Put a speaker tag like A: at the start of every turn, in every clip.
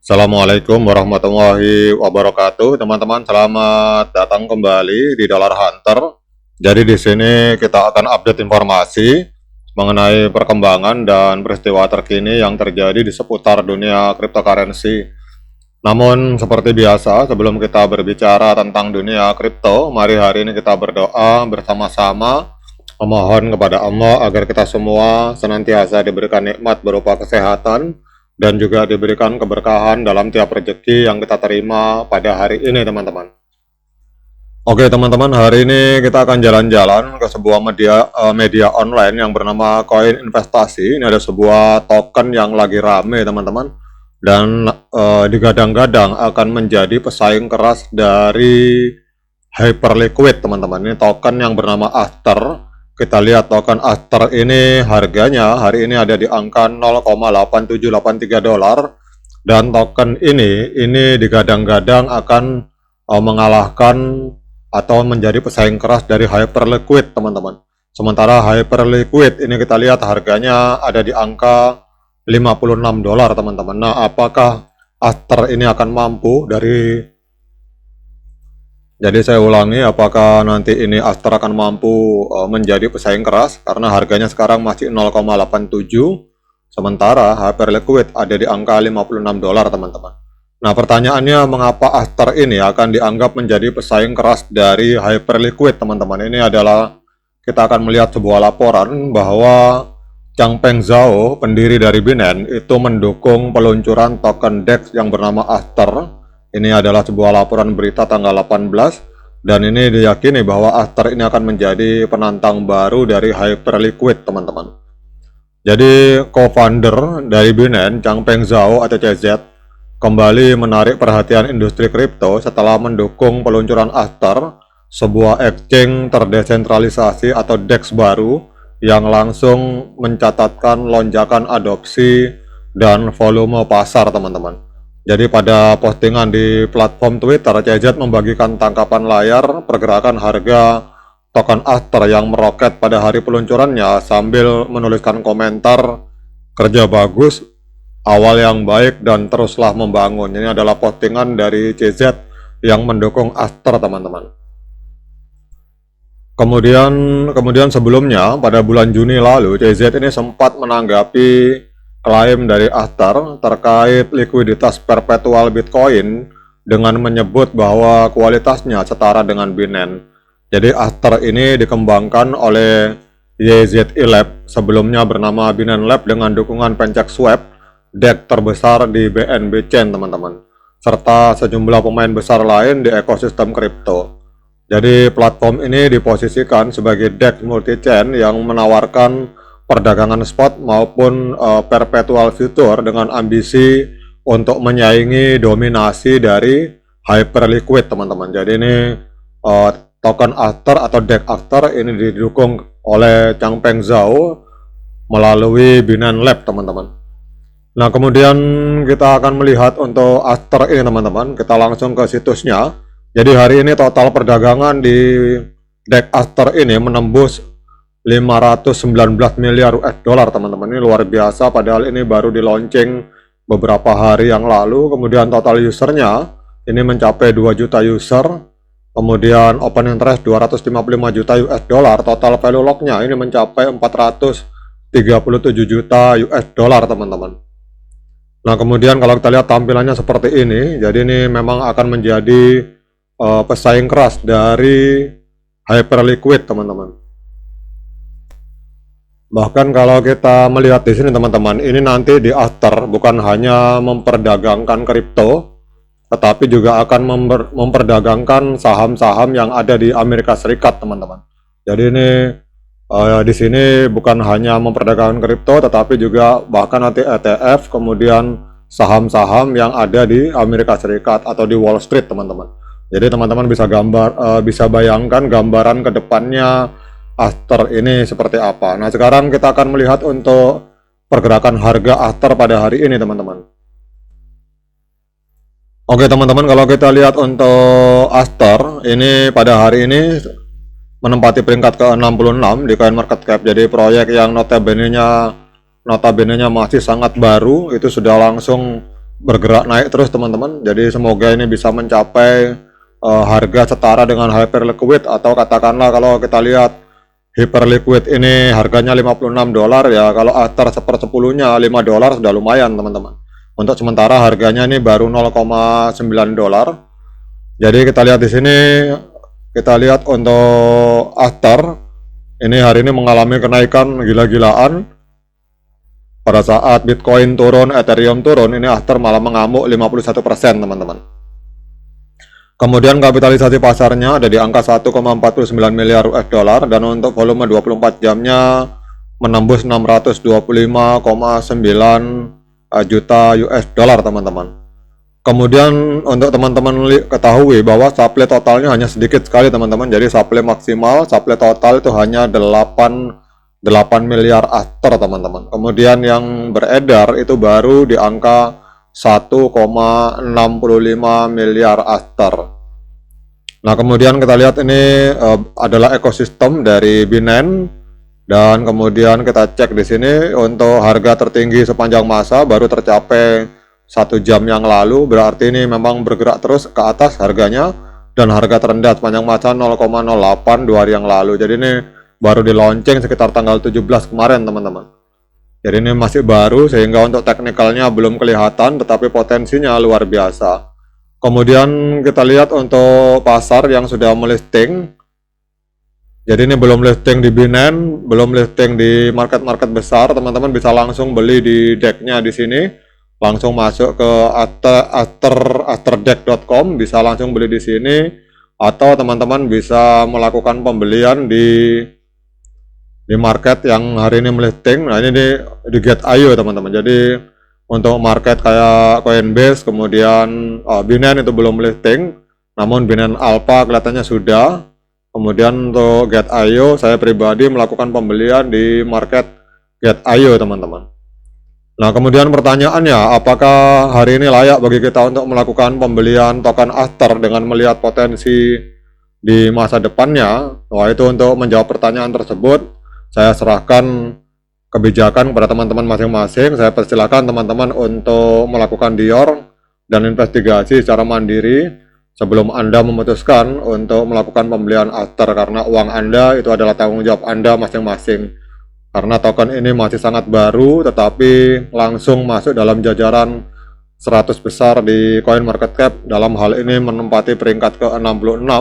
A: Assalamualaikum warahmatullahi wabarakatuh, teman-teman. Selamat datang kembali di Dollar Hunter. Jadi di sini kita akan update informasi mengenai perkembangan dan peristiwa terkini yang terjadi di seputar dunia cryptocurrency. Namun seperti biasa, sebelum kita berbicara tentang dunia kripto, mari hari ini kita berdoa bersama-sama memohon kepada Allah agar kita semua senantiasa diberikan nikmat berupa kesehatan dan juga diberikan keberkahan dalam tiap rezeki yang kita terima pada hari ini, teman-teman. Oke, teman-teman, hari ini kita akan jalan-jalan ke sebuah media online yang bernama Koin Investasi. Ini ada sebuah token yang lagi rame, teman-teman, dan digadang-gadang akan menjadi pesaing keras dari Hyperliquid, teman-teman. Ini token yang bernama Aster. Kita lihat token Aster ini harganya hari ini ada di angka 0,8783 dolar, dan token ini digadang-gadang akan mengalahkan atau menjadi pesaing keras dari Hyperliquid, teman-teman. Sementara Hyperliquid ini kita lihat harganya ada di angka 56 dolar, teman-teman. Nah, apakah Aster ini akan mampu jadi saya ulangi, apakah nanti ini Aster akan mampu menjadi pesaing keras karena harganya sekarang masih 0,87, sementara Hyperliquid ada di angka 56 dolar, teman-teman. Nah, pertanyaannya, mengapa Aster ini akan dianggap menjadi pesaing keras dari Hyperliquid, teman-teman? Ini adalah kita akan melihat sebuah laporan bahwa Changpeng Zhao, pendiri dari Binance, itu mendukung peluncuran token DEX yang bernama Aster. Ini adalah sebuah laporan berita tanggal 18, dan ini diyakini bahwa Aster ini akan menjadi penantang baru dari Hyperliquid, teman-teman. Jadi co-founder dari Binance, Changpeng Zhao atau CZ, kembali menarik perhatian industri kripto setelah mendukung peluncuran Aster, sebuah exchange terdesentralisasi atau DEX baru yang langsung mencatatkan lonjakan adopsi dan volume pasar, teman-teman. Jadi pada postingan di platform Twitter, CZ membagikan tangkapan layar pergerakan harga token Aster yang meroket pada hari peluncurannya sambil menuliskan komentar, "Kerja bagus, awal yang baik, dan teruslah membangun." Ini adalah postingan dari CZ yang mendukung Aster, teman-teman. Kemudian sebelumnya pada bulan Juni lalu, CZ ini sempat menanggapi klaim dari Aster terkait likuiditas perpetual Bitcoin dengan menyebut bahwa kualitasnya setara dengan Binance. Jadi Aster ini dikembangkan oleh YZE Lab, sebelumnya bernama Binance Lab, dengan dukungan PancakeSwap, DEX terbesar di BNB Chain, teman-teman, serta sejumlah pemain besar lain di ekosistem kripto. Jadi platform ini diposisikan sebagai DEX multi-chain yang menawarkan perdagangan spot maupun perpetual future dengan ambisi untuk menyaingi dominasi dari Hyperliquid, teman-teman. Jadi ini token Aster atau DEX Aster ini didukung oleh Changpeng Zhao melalui Binance Lab, teman-teman. Nah, kemudian kita akan melihat untuk Aster ini, teman-teman. Kita langsung ke situsnya. Jadi hari ini total perdagangan di DEX Aster ini menembus 519 miliar US dollar, teman-teman. Ini luar biasa, padahal ini baru di launching beberapa hari yang lalu. Kemudian total usernya ini mencapai 2 juta user. Kemudian open interest 255 juta US dollar. Total value locknya ini mencapai 437 juta US dollar, teman-teman. Nah, kemudian kalau kita lihat tampilannya seperti ini, jadi ini memang akan menjadi pesaing keras dari Hyperliquid, teman-teman. Bahkan kalau kita melihat di sini, teman-teman, ini nanti di Aster bukan hanya memperdagangkan kripto, tetapi juga akan memperdagangkan saham-saham yang ada di Amerika Serikat, teman-teman. Jadi ini di sini bukan hanya memperdagangkan kripto, tetapi juga bahkan nanti ETF, kemudian saham-saham yang ada di Amerika Serikat atau di Wall Street, teman-teman. Jadi teman-teman bisa bayangkan gambaran ke depannya Aster ini seperti apa. Nah, sekarang kita akan melihat untuk pergerakan harga Aster pada hari ini, teman-teman. Oke, teman-teman, kalau kita lihat untuk Aster ini pada hari ini menempati peringkat ke-66 di CoinMarketCap. Jadi proyek yang notabene-nya masih sangat baru itu sudah langsung bergerak naik terus teman-teman. Jadi semoga ini bisa mencapai harga setara dengan Hyperliquid, atau katakanlah kalau kita lihat Hyperliquid ini harganya $56 ya, kalau Aether sepersepuluhnya $5 sudah lumayan teman-teman. Untuk sementara harganya ini baru $0,9. Jadi kita lihat di sini, kita lihat untuk Aether ini hari ini mengalami kenaikan gila-gilaan. Pada saat Bitcoin turun, Ethereum turun, ini Aether malah mengamuk 51% teman-teman. Kemudian kapitalisasi pasarnya ada di angka 1,49 miliar US dollar, dan untuk volume 24 jamnya menembus 625,9 juta US dollar teman-teman. Kemudian untuk teman-teman ketahui bahwa supply totalnya hanya sedikit sekali teman-teman. Jadi supply maksimal, supply total itu hanya 8 miliar Aether teman-teman. Kemudian yang beredar itu baru di angka 1,65 miliar Aether. Nah, kemudian kita lihat ini adalah ekosistem dari Binance, dan kemudian kita cek di sini untuk harga tertinggi sepanjang masa baru tercapai 1 jam yang lalu, berarti ini memang bergerak terus ke atas harganya, dan harga terendah sepanjang masa 0,08 2 hari yang lalu. Jadi ini baru di launching sekitar tanggal 17 kemarin teman-teman. Jadi ini masih baru sehingga untuk teknikalnya belum kelihatan, tetapi potensinya luar biasa. Kemudian kita lihat untuk pasar yang sudah melisting. Jadi ini belum listing di Binance, belum listing di market-market besar. Teman-teman bisa langsung beli di deck-nya di sini. Langsung masuk ke aetherdeck.com, bisa langsung beli di sini, atau teman-teman bisa melakukan pembelian di market yang hari ini melisting. Nah, ini di Get.io teman-teman. Jadi untuk market kayak Coinbase, kemudian Binance itu belum listing, namun Binance Alpha kelihatannya sudah. Kemudian untuk Get.io, saya pribadi melakukan pembelian di market Get.io teman-teman. Nah, kemudian pertanyaannya, apakah hari ini layak bagi kita untuk melakukan pembelian token Aether dengan melihat potensi di masa depannya? Wah, itu untuk menjawab pertanyaan tersebut, saya serahkan kebijakan kepada teman-teman masing-masing. Saya persilakan teman-teman untuk melakukan dior dan investigasi secara mandiri sebelum Anda memutuskan untuk melakukan pembelian Aether, karena uang Anda itu adalah tanggung jawab Anda masing-masing. Karena token ini masih sangat baru, tetapi langsung masuk dalam jajaran 100 besar di CoinMarketCap, dalam hal ini menempati peringkat ke-66.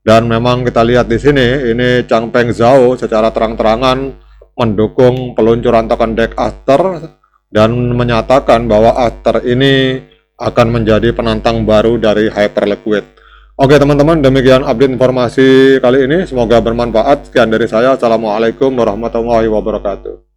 A: Dan memang kita lihat di sini, ini Changpeng Zhao secara terang-terangan mendukung peluncuran token DEX Aether dan menyatakan bahwa Aether ini akan menjadi penantang baru dari Hyperliquid. Oke teman-teman, demikian update informasi kali ini, semoga bermanfaat. Sekian dari saya, assalamualaikum warahmatullahi wabarakatuh.